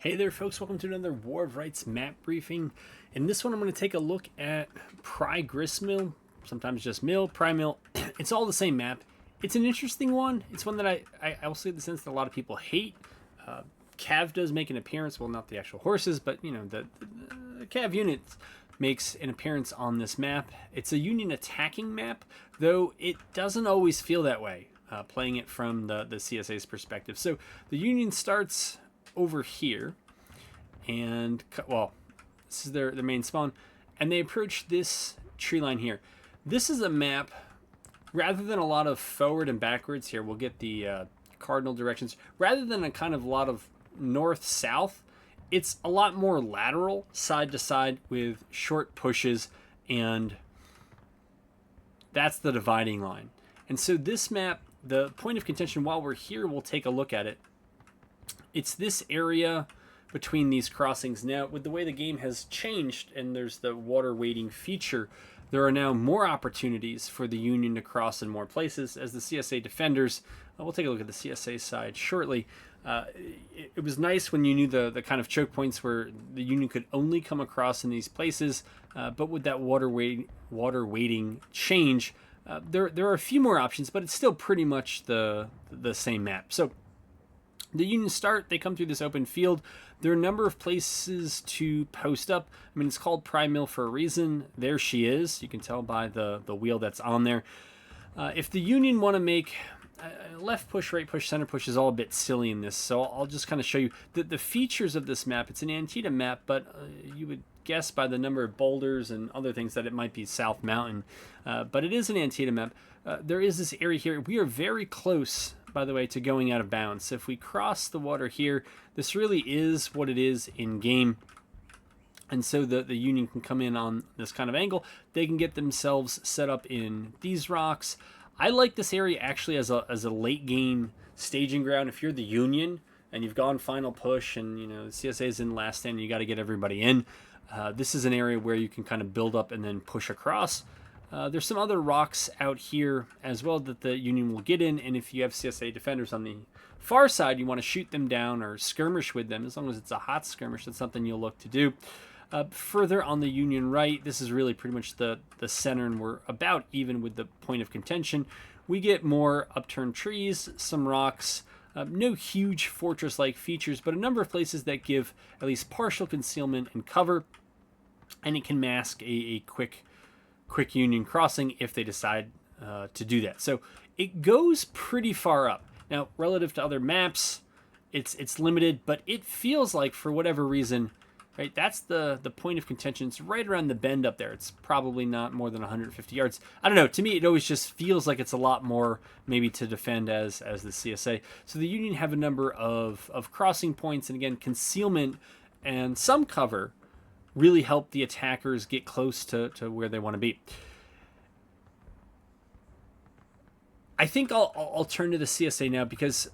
Hey there, folks. Welcome to another War of Rights map briefing. In this one, I'm going to take a look at Pry Gristmill, sometimes just Mill, Pry Mill. It's all the same map. It's an interesting one. It's one that I also get the sense that a lot of people hate. Cav does make an appearance. Well, not the actual horses, but, you know, the Cav units makes an appearance on this map. It's a Union attacking map, though it doesn't always feel that way, playing it from the CSA's perspective. So the Union starts over here, and well, this is their main spawn, and they approach this tree line here. This is a map, rather than a lot of forward and backwards here, we'll get the cardinal directions, rather than a kind of lot of north-south, it's a lot more lateral, side to side, with short pushes, and that's the dividing line. And so this map, the point of contention, while we're here, we'll take a look at it. It's this area between these crossings. Now, with the way the game has changed and there's the water wading feature, there are now more opportunities for the Union to cross in more places. As the CSA defenders, we'll take a look at the CSA side shortly. It was nice when you knew the kind of choke points where the Union could only come across in these places, but with that water wading change, there are a few more options, but it's still pretty much the same map. So the Union start, they come through this open field. There are a number of places to post up. I mean, it's called Pry Mill for a reason. There she is. You can tell by the wheel that's on there. If the Union want to make left push, right push, center push is all a bit silly in this, so I'll just kind of show you the features of this map. It's an Antietam map, but you would guess by the number of boulders and other things that it might be South Mountain, but it is an Antietam map. There is this area here. We are very close, by the way, to going out of bounds. So if we cross the water here, this really is what it is in game. And so the Union can come in on this kind of angle. They can get themselves set up in these rocks. I like this area actually as a late game staging ground. If you're the Union and you've gone final push and, you know, the CSA is in last stand and you got to get everybody in, this is an area where you can kind of build up and then push across. There's some other rocks out here as well that the Union will get in, and if you have CSA defenders on the far side, you want to shoot them down or skirmish with them. As long as it's a hot skirmish, that's something you'll look to do. Further on the Union right, this is really pretty much the center, and we're about even with the point of contention. We get more upturned trees, some rocks, no huge fortress-like features, but a number of places that give at least partial concealment and cover, and it can mask a quick Union crossing if they decide to do that. So it goes pretty far up. Now, relative to other maps, it's limited, but it feels like, for whatever reason, right, that's the point of contention. It's right around the bend up there. It's probably not more than 150 yards. I don't know. To me, it always just feels like it's a lot more maybe to defend as the CSA. So the Union have a number of crossing points, and again, concealment and some cover really help the attackers get close to where they want to be. I think I'll turn to the CSA now, because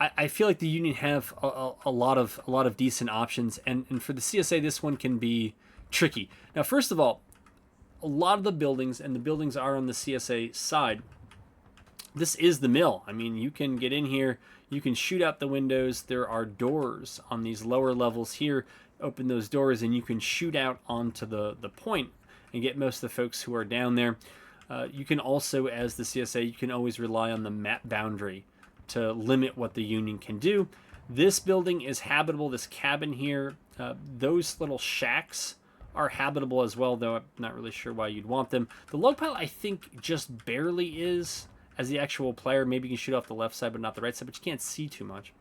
I feel like the Union have a lot of decent options, and for the CSA, this one can be tricky. Now, first of all, a lot of the buildings, and the buildings are on the CSA side, this is the mill. I mean, you can get in here, you can shoot out the windows. There are doors on these lower levels here. Open those doors and you can shoot out onto the point and get most of the folks who are down there. You can also, as the CSA, you can always rely on the map boundary to limit what the Union can do. This building is habitable, this cabin here. Those little shacks are habitable as well, though I'm not really sure why you'd want them. The log pile, I think, just barely is. As the actual player, maybe you can shoot off the left side but not the right side, but you can't see too much.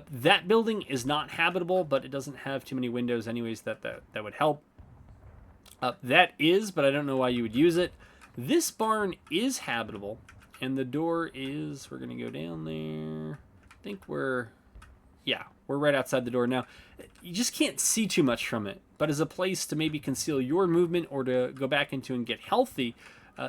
That building is not habitable, but it doesn't have too many windows anyways that would help. That is, but I don't know why you would use it. This barn is habitable, and the door is, we're going to go down there. I think we're right outside the door now. You just can't see too much from it, but as a place to maybe conceal your movement or to go back into and get healthy,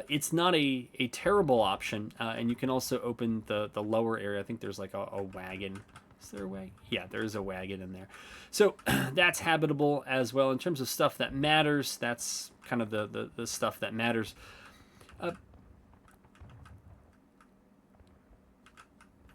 it's not a terrible option, and you can also open the lower area. I think there's like a wagon. Is there a wagon? Yeah, there is a wagon in there. So that's habitable as well. In terms of stuff that matters, that's kind of the stuff that matters.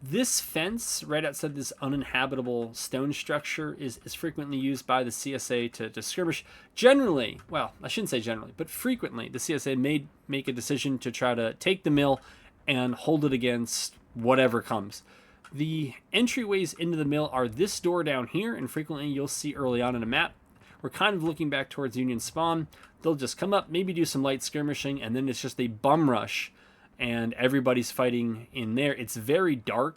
This fence right outside this uninhabitable stone structure is frequently used by the CSA to skirmish. Generally, well, I shouldn't say generally, but frequently, the CSA may make a decision to try to take the mill and hold it against whatever comes. The entryways into the mill are this door down here, and frequently you'll see early on in a map, we're kind of looking back towards Union spawn. They'll just come up, maybe do some light skirmishing, and then it's just a bum rush and everybody's fighting in there. It's very dark.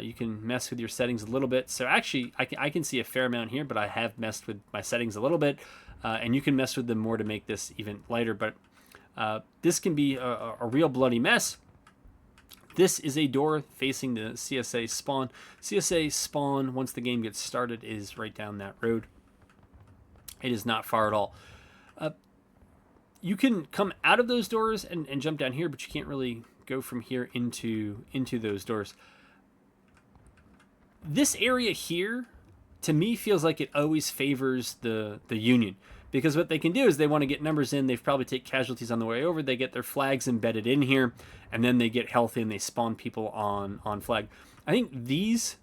You can mess with your settings a little bit. So actually, I can see a fair amount here, but I have messed with my settings a little bit, and you can mess with them more to make this even lighter. But this can be a real bloody mess. This is a door facing the CSA spawn. CSA spawn, once the game gets started, is right down that road. It is not far at all. You can come out of those doors and jump down here, but you can't really go from here into those doors. This area here, to me, feels like it always favors the Union, because what they can do is they want to get numbers in. They've probably take casualties on the way over. They get their flags embedded in here, and then they get health in. They spawn people on flag. I think these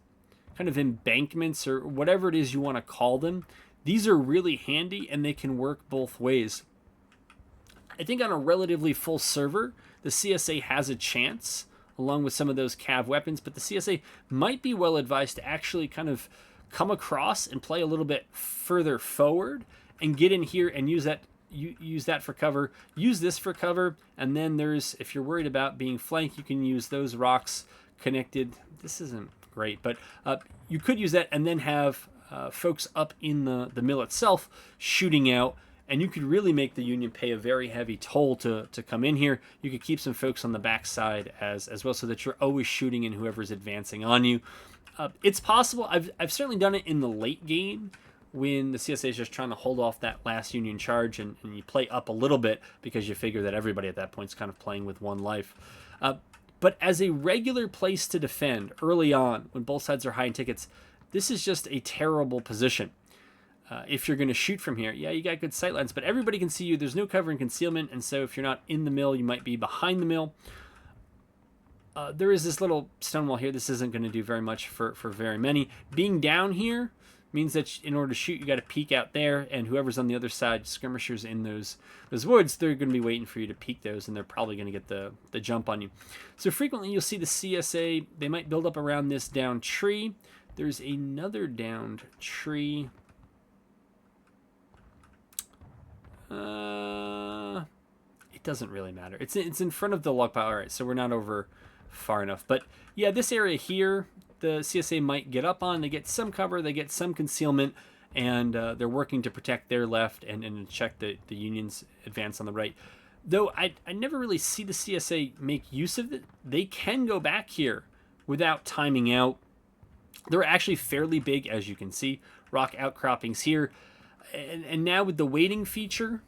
kind of embankments, or whatever it is you want to call them, these are really handy, and they can work both ways. I think on a relatively full server, the CSA has a chance, along with some of those cav weapons, but the CSA might be well advised to actually kind of come across and play a little bit further forward and get in here and use that for cover, use this for cover, and then there's, if you're worried about being flanked, you can use those rocks connected. This isn't great, but you could use that and then have folks up in the mill itself shooting out. And you could really make the Union pay a very heavy toll to come in here. You could keep some folks on the backside as well, so that you're always shooting in whoever's advancing on you. It's possible. I've certainly done it in the late game when the CSA is just trying to hold off that last Union charge, and you play up a little bit because you figure that everybody at that point is kind of playing with one life. But as a regular place to defend early on, when both sides are high in tickets, this is just a terrible position. If you're going to shoot from here, yeah, you got good sight lines, but everybody can see you. There's no cover and concealment, and so if you're not in the mill, you might be behind the mill. There is this little stone wall here. This isn't going to do very much for very many. Being down here means that in order to shoot, you got to peek out there, and whoever's on the other side, skirmishers in those woods, they're going to be waiting for you to peek those, and they're probably going to get the jump on you. So frequently you'll see the CSA, they might build up around this downed tree. There's another downed tree. It doesn't really matter. It's in front of the log pile. All right, so we're not over far enough. But yeah, this area here, the CSA might get up on. They get some cover, they get some concealment, and they're working to protect their left and check the Union's advance on the right. Though I never really see the CSA make use of it. They can go back here without timing out. They're actually fairly big, as you can see. Rock outcroppings here. And now with the waiting feature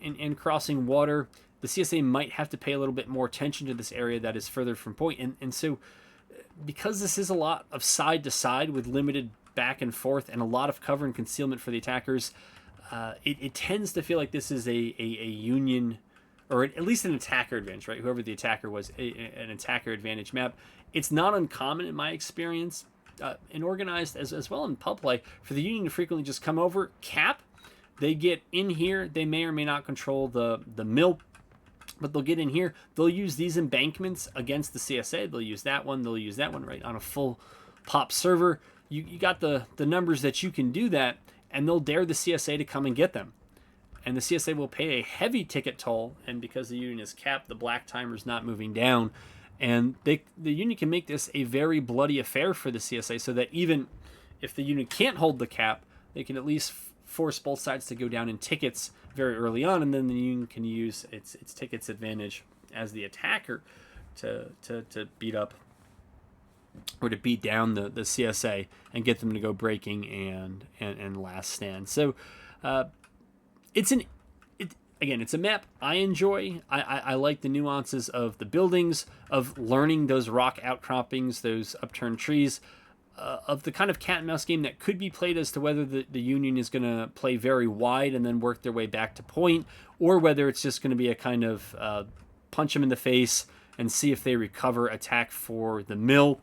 and crossing water, the CSA might have to pay a little bit more attention to this area that is further from point. And so because this is a lot of side to side with limited back and forth and a lot of cover and concealment for the attackers, it tends to feel like this is a Union, or at least an attacker advantage, right? Whoever the attacker was, an attacker advantage map. It's not uncommon in my experience, and organized as well in pub play, for the Union to frequently just come over, cap, they get in here, they may or may not control the mill, but they'll get in here, they'll use these embankments against the CSA, they'll use that one, right? On a full pop server, you got the numbers that you can do that, and they'll dare the CSA to come and get them. And the CSA will pay a heavy ticket toll, and because the Union is capped, the black timer's not moving down. And the Union can make this a very bloody affair for the CSA, so that even if the Union can't hold the cap, they can at least force both sides to go down in tickets very early on, and then the Union can use its tickets advantage as the attacker to beat up or to beat down the CSA and get them to go breaking and last stand. So it's a map I enjoy. I like the nuances of the buildings, of learning those rock outcroppings, those upturned trees, of the kind of cat and mouse game that could be played as to whether the Union is going to play very wide and then work their way back to point, or whether it's just going to be a kind of punch them in the face, and see if they recover attack for the mill.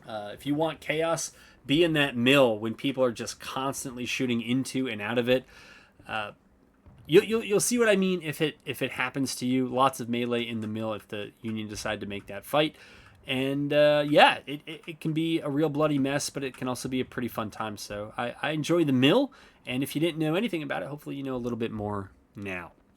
If you want chaos, be in that mill when people are just constantly shooting into and out of it. You'll see what I mean if it happens to you. Lots of melee in the mill if the Union decide to make that fight. And yeah, it can be a real bloody mess, but it can also be a pretty fun time. So I enjoy the mill, and if you didn't know anything about it, hopefully you know a little bit more now.